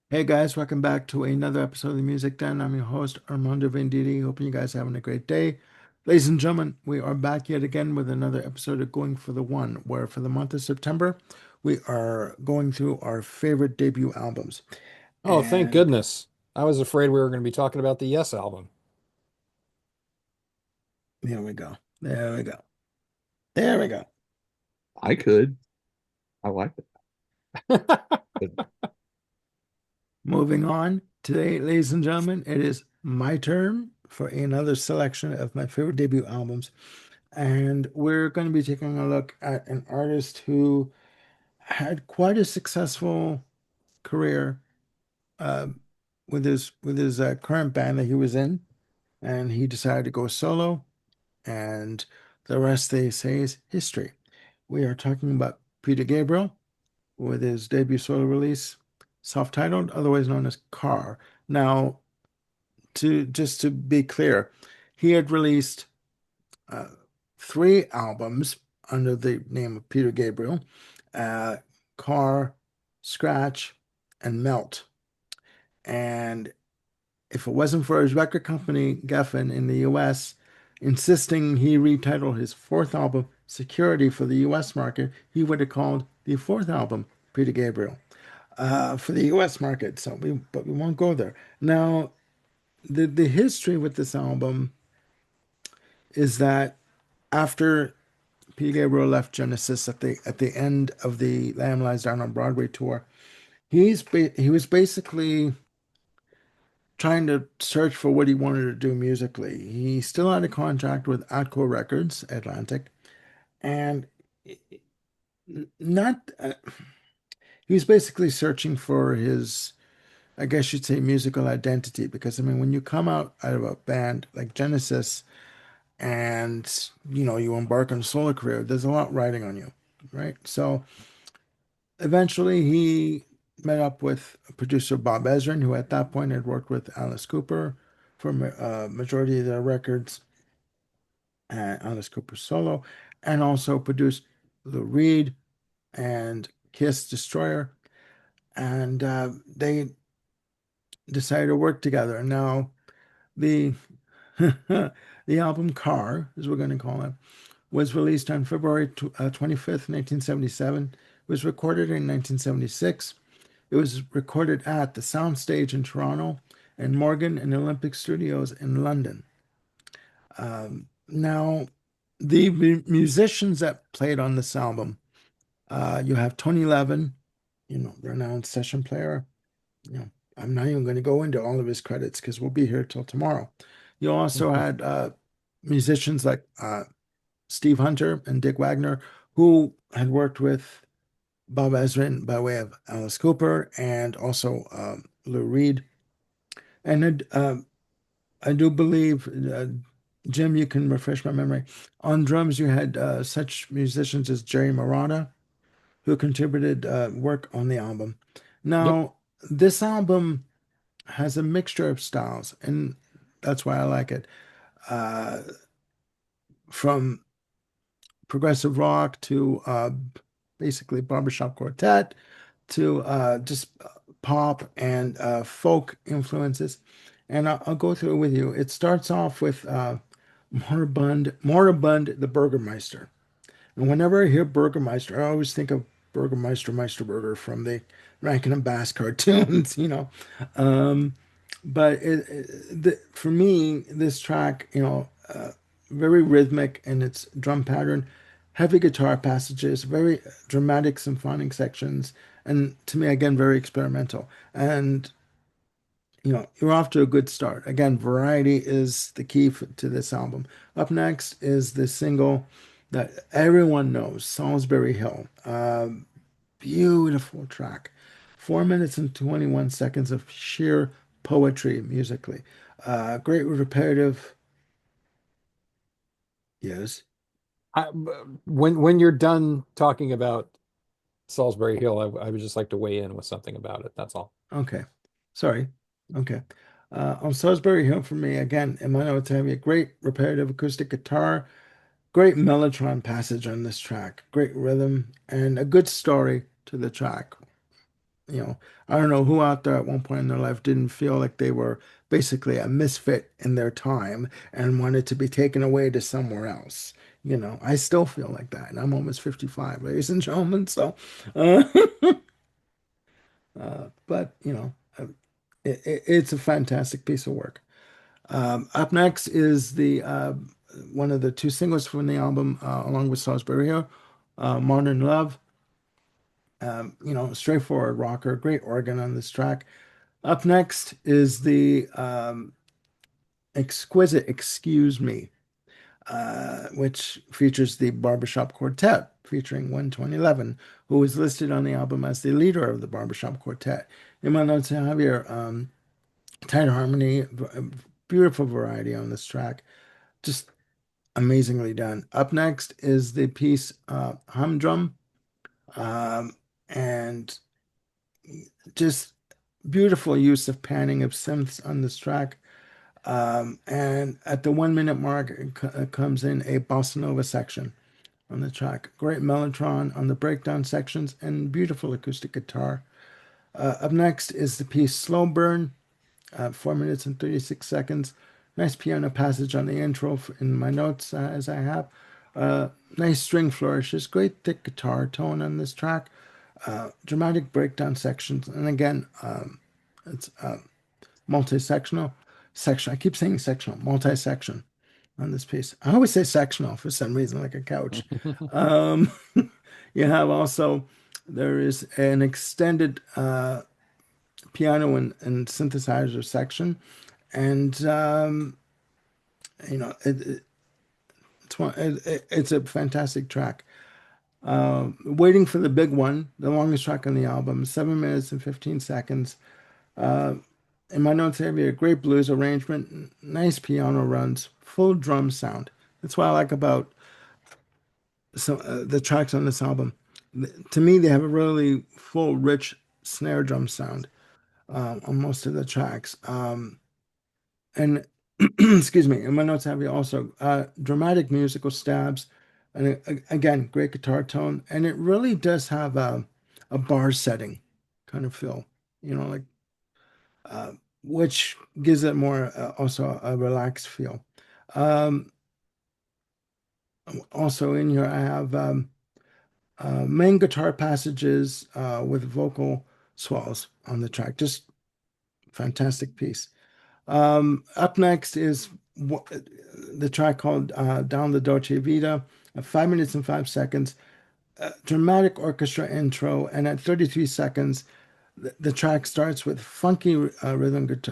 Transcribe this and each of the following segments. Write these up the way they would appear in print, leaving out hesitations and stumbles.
Hey guys, welcome back to another episode of the Music Den. I'm your host, Armando Venditti. Hoping you guys are having a great day. Ladies and gentlemen, we are back yet again with another episode of Going for the One, where for the month of September, we are going through our favorite debut albums. Oh, thank And goodness. I was afraid we were going to be talking about the Yes album. there we go. There we go. There we go. I could. I like it. Moving on. Today, ladies and gentlemen, it is my turn for another selection of my favorite debut albums. And we're going to be taking a look at an artist who had quite a successful career uh, with his current band that he was in, and he decided to go solo, and the rest they say is history. We are talking about Peter Gabriel with his debut solo release, self-titled, otherwise known as Car. Now, to be clear, he had released uh, three albums under the name of Peter Gabriel, uh, Car, Scratch, and Melt. And if it wasn't for his record company, Geffen, in the US, insisting he retitle his fourth album Security for the US market, he would have called the fourth album Peter Gabriel for the US market. But we won't go there. Now, the history with this album is that after Peter Gabriel left Genesis at the end of the Lamb Lies Down on Broadway tour, he was basically trying to search for what he wanted to do musically. He still had a contract with Atco Records, Atlantic, and not he was basically searching for his, I guess you'd say, musical identity. Because I mean, when you come out of a band like Genesis and you embark on a solo career, there's a lot riding on you, right? So eventually he met up with producer Bob Ezrin, who at that point had worked with Alice Cooper for majority of their records, and Alice Cooper solo, and also produced Lou Reed and Kiss Destroyer. And they decided to work together. Now, the the album Car, as we're going to call it, was released on February 25th, 1977. It was recorded in 1976. It was recorded at the Soundstage in Toronto and Morgan and Olympic Studios in London. Now, the musicians that played on this album, you have Tony Levin, renowned session player. You know, I'm not even going to go into all of his credits because we'll be here till tomorrow. You also had musicians like Steve Hunter and Dick Wagner, who had worked with Bob Ezrin by way of Alice Cooper and also Lou Reed. And I do believe, Jim, you can refresh my memory. On drums, you had such musicians as Jerry Marotta, who contributed work on the album. Yep. Now, this album has a mixture of styles, and that's why I like it. Uh, from progressive rock to basically barbershop quartet to just pop and folk influences. And I'll go through it with you. It starts off with Moribund the Burgermeister. And whenever I hear Burgermeister, I always think of Burgermeister Meisterburger from the Rankin and Bass cartoons, you know. Um, but for me, this track, very rhythmic in its drum pattern, heavy guitar passages, very dramatic symphonic sections, and to me, again, very experimental. And you're off to a good start. Again, variety is the key to this album. Up next is the single that everyone knows, Salisbury Hill. Beautiful track. 4 minutes and 21 seconds of sheer poetry musically. Great repetitive. Yes. I, when you're done talking about Salisbury Hill, I would just like to weigh in with something about it. That's all. Okay. Sorry. Okay. On Salisbury Hill for me, again, in my notes, I have a great repetitive acoustic guitar, great mellotron passage on this track, great rhythm, and a good story to the track. You know, I don't know who out there at one point in their life didn't feel like they were basically a misfit in their time and wanted to be taken away to somewhere else. You know, I still feel like that, and I'm almost 55, ladies and gentlemen. So, uh, but you know, it's a fantastic piece of work. Up next is the one of the two singles from the album, along with Salisbury Hill, "Modern Love." You know, straightforward rocker, great organ on this track. Up next is the exquisite "Excuse Me," which features the Barbershop Quartet, featuring one 2011, who was listed on the album as the leader of the Barbershop Quartet. In my notes, I have your tight harmony, beautiful variety on this track, just amazingly done. Up next is the piece Humdrum, um, and just beautiful use of panning of synths on this track. And at the 1 minute mark, it comes in a bossa nova section on the track. Great mellotron on the breakdown sections and beautiful acoustic guitar. Up next is the piece Slow Burn, 4 minutes and 36 seconds. Nice piano passage on the intro in my notes as I have. Uh, Nice string flourishes, great thick guitar tone on this track. Dramatic breakdown sections, and again, it's multi-sectional. Section. I keep saying sectional, multi-section on this piece. I always say sectional for some reason, like a couch. Um, you have also there is an extended piano and synthesizer section, and you know it's a fantastic track. Waiting for the big one, the longest track on the album, 7 minutes and 15 seconds. In my notes here, we have a great blues arrangement, nice piano runs, full drum sound. That's what I like about the tracks on this album. To me, they have a really full, rich snare drum sound on most of the tracks. And excuse me, in my notes I have also dramatic musical stabs, and again, great guitar tone, and it really does have a bar setting kind of feel, you know, like uh, which gives it more also a relaxed feel. Um, Also in here, I have main guitar passages with vocal swells on the track. Just fantastic piece. Up next is the track called Down the Dolce Vita, 5 minutes and 5 seconds. Dramatic orchestra intro, and at 33 seconds, the track starts with funky rhythmic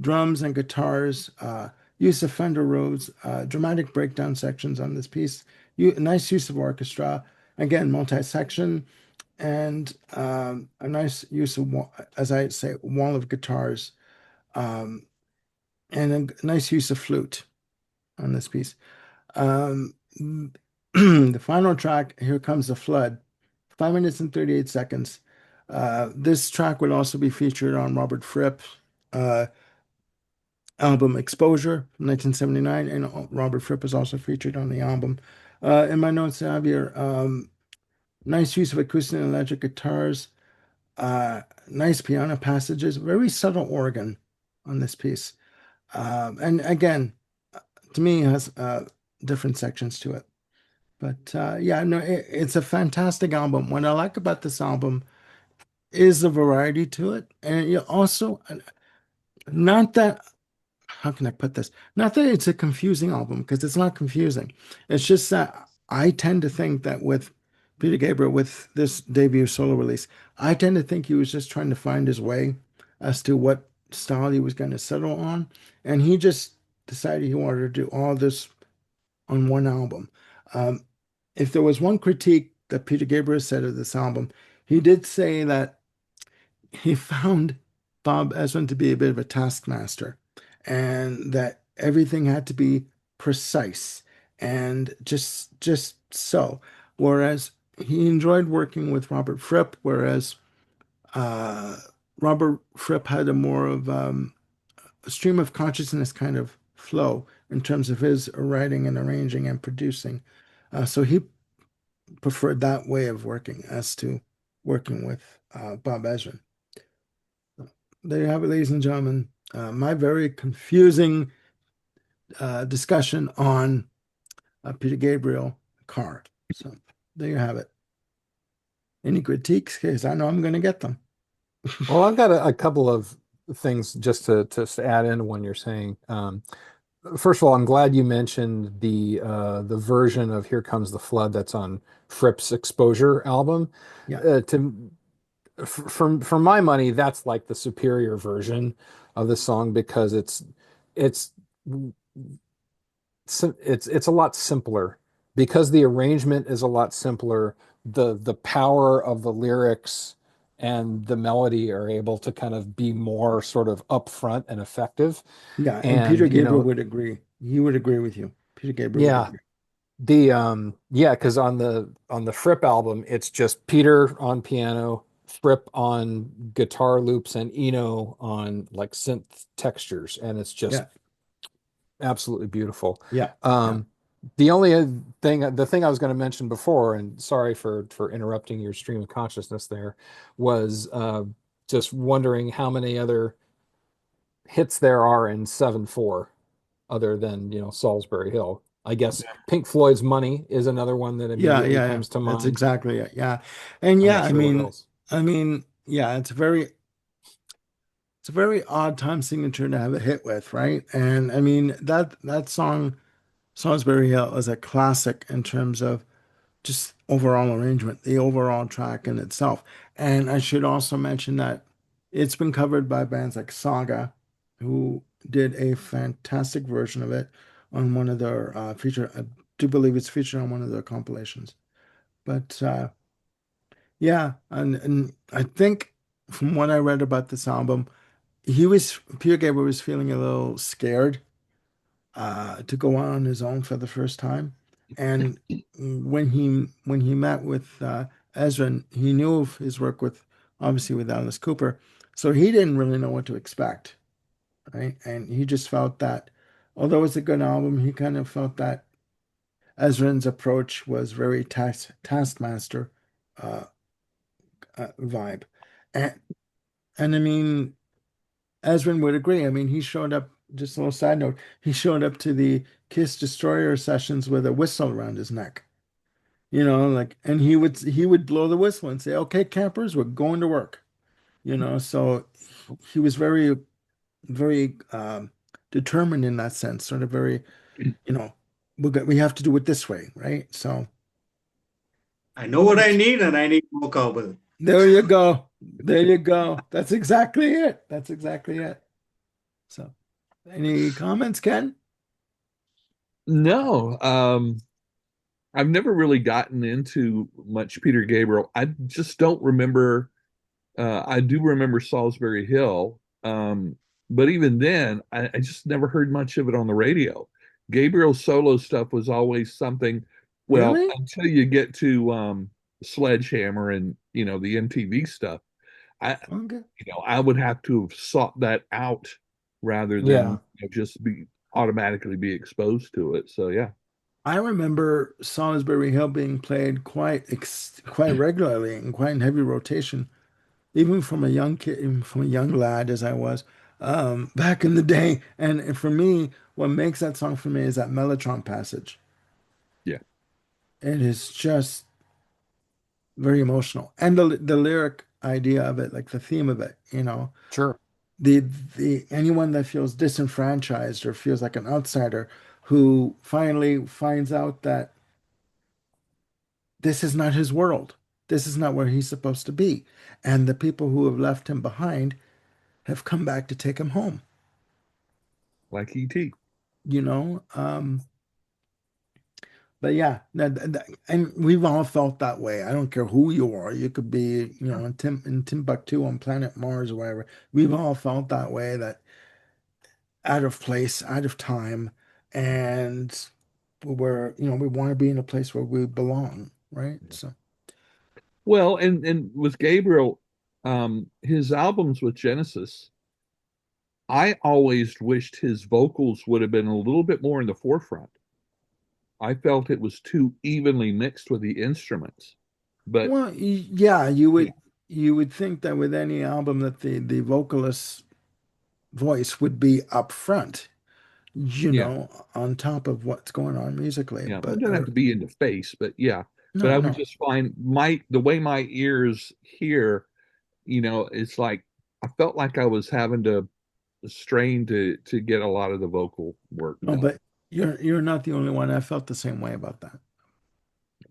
drums and guitars, use of Fender Rhodes, dramatic breakdown sections on this piece, nice use of orchestra, again multi-section, and a nice use of, as I say, wall of guitars, um, and a nice use of flute on this piece. Um, the final track, Here Comes the Flood, 5 minutes and 38 seconds. This track would also be featured on Robert Fripp's uh, album Exposure from 1979, and Robert Fripp is also featured on the album. In my notes, I have here nice use of acoustic and electric guitars, nice piano passages, very subtle organ on this piece. And again, to me, it has different sections to it. But yeah, no, it's a fantastic album. What I like about this album is the variety to it, and you also not that how can I put this? Not that it's a confusing album because it's not confusing. It's just that I tend to think that with Peter Gabriel, with this debut solo release, I tend to think he was just trying to find his way as to what style he was going to settle on, and he just decided he wanted to do all this on one album. Um, if there was one critique that Peter Gabriel said of this album, he did say that he found Bob Ezrin to be a bit of a taskmaster and that everything had to be precise and just so. Whereas he enjoyed working with Robert Fripp, whereas uh, Robert Fripp had a more of a stream of consciousness kind of flow in terms of his writing and arranging and producing. So he preferred that way of working as to working with Bob Ezrin. There you have it, ladies and gentlemen. My very confusing discussion on Peter Gabriel Carr. So there you have it. Any critiques? Because I know I'm going to get them. Well, I've got a couple of things just to add in when you're saying. First of all, I'm glad you mentioned the version of "Here Comes the Flood" that's on Fripp's Exposure album. Yeah, To for my money, that's like the superior version of the song because it's it's a lot simpler because the arrangement is a lot simpler. The power of the lyrics and the melody are able to kind of be more sort of upfront and effective. yeah. And Peter And Gabriel would agree. He would agree with you. Peter Gabriel would yeah, agree. yeah, because on the Fripp album, it's just Peter on piano, Fripp on guitar loops, and Eno on like synth textures, and it's just Yeah, absolutely beautiful. yeah, yeah. Um, the only the thing I was going to mention before, and sorry for interrupting your stream of consciousness there, was just wondering how many other hits there are in 7/4 other than, Salisbury Hill. I guess Pink Floyd's Money is another one that Yeah, immediately yeah, yeah. comes to That's mind. exactly it. Yeah. And I'm yeah, not sure what else. yeah, it's a very odd time signature to have a hit with, right? And I mean that song, Salisbury Hill, is a classic in terms of just overall arrangement, the overall track in itself. And I should also mention that it's been covered by bands like Saga, who did a fantastic version of it on one of their I do believe it's featured on one of their compilations. But yeah, and I think from what I read about this album, Peter Gabriel was feeling a little scared to go out on his own for the first time. And when he met with Ezra, he knew of his work with obviously with Alice Cooper, so he didn't really know what to expect, right? And he just felt that although it's a good album, he kind of felt that Ezrin's approach was very taskmaster uh, vibe, and I mean Ezrin would agree. I mean, he showed up, just a little side note, he showed up to the Kiss Destroyer sessions with a whistle around his neck. Like, and he would blow the whistle and say, "Okay, campers, we're going to work." So he was very, very determined in that sense, sort of very, you know, we have to do it this way, right? So I know what I need, and I need more cowbell. there you go. There you go. That's exactly it. That's exactly it. So, any comments, Ken? No, I've never really gotten into much Peter Gabriel. I just don't remember. I do remember Salisbury Hill, but even then, I just never heard much of it on the radio. Gabriel's solo stuff was always something. Well, Really? until you get to Sledgehammer and the MTV stuff, Okay. I would have to have sought that out rather than Yeah, just be automatically be exposed to it. So yeah. I remember Salisbury Hill being played quite regularly and quite in heavy rotation, even from a young kid, even from a young lad as I was, back in the day. And for me, what makes that song for me is that Mellotron passage. Yeah. It is just very emotional, and the lyric idea of it, like the theme of it, sure. the anyone that feels disenfranchised or feels like an outsider who finally finds out that this is not his world. This is not where he's supposed to be. And the people who have left him behind have come back to take him home, Like ET. you know? But yeah, and we've all felt that way. I don't care who you are. You could be, in Timbuktu on planet Mars or wherever. We've all felt that way, that out of place, out of time, and we want to be in a place where we belong, right? So Well, and with Gabriel, his albums with Genesis, I always wished his vocals would have been a little bit more in the forefront. I felt it was too evenly mixed with the instruments. But Well, yeah, yeah, you would think that with any album that the vocalist's voice would be up front, yeah, on top of what's going on musically. yeah. Well, it But doesn't have to be in the face, but yeah. But no, I would no, just find the way my ears hear, it's like I felt like I was having to strain to get a lot of the vocal work no. done. But you're not the only one. I felt the same way about that.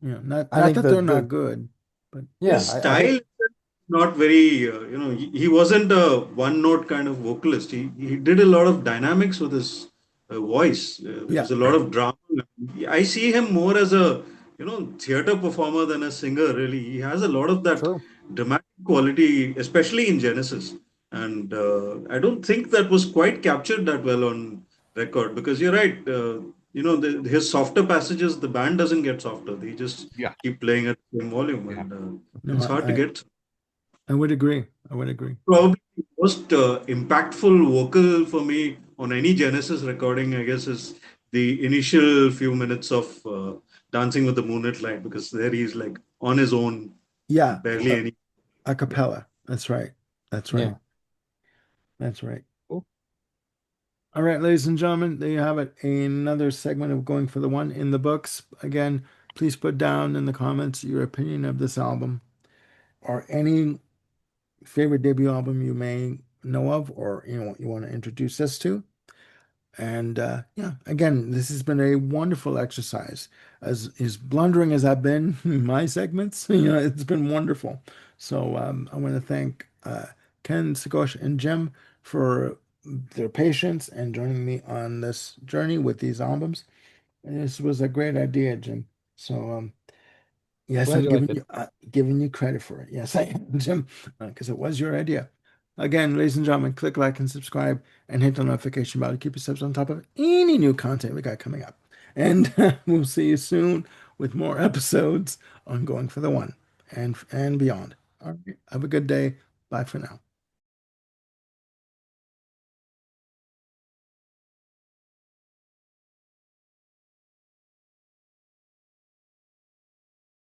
I Not think that the they're not the good, but yeah, His I think style not very, he wasn't a one note kind of vocalist. He did a lot of dynamics with his voice. yeah, There's a lot of drama. I see him more as a, theater performer than a singer, really. He has a lot of that true. dramatic quality, especially in Genesis. And I don't think that was quite captured that well on record because you're right. His softer passages, the band doesn't get softer. They just Yeah, keep playing at the same volume. yeah. And no, it's hard to get. I would agree. I would agree. Probably the most impactful vocal for me on any Genesis recording, I guess, is the initial few minutes of Dancing with the Moonlit Light, because there he's like on his own, Yeah, barely any. a Yeah. cappella. That's right. That's right. Yeah. That's right. Cool. All right, ladies and gentlemen, there you have it. Another segment of Going for the One in the books. Again, please put down in the comments your opinion of this album or any favorite debut album you may know of or you want to introduce us to. And yeah, again, this has been a wonderful exercise. As blundering as I've been in my segments, it's been wonderful. So I want to thank Ken, Sagosh, and Jim for their patience and joining me on this journey with these albums. And this was a great idea, Jim. So yes, Glad I'm you liked it. giving you credit for it. Yes, I am, Jim, because it was your idea. Again, ladies and gentlemen, click like and subscribe and hit the notification bell to keep yourselves on top of any new content we got coming up. And we'll see you soon with more episodes on Going for the One and beyond. All right, have a good day. Bye for now.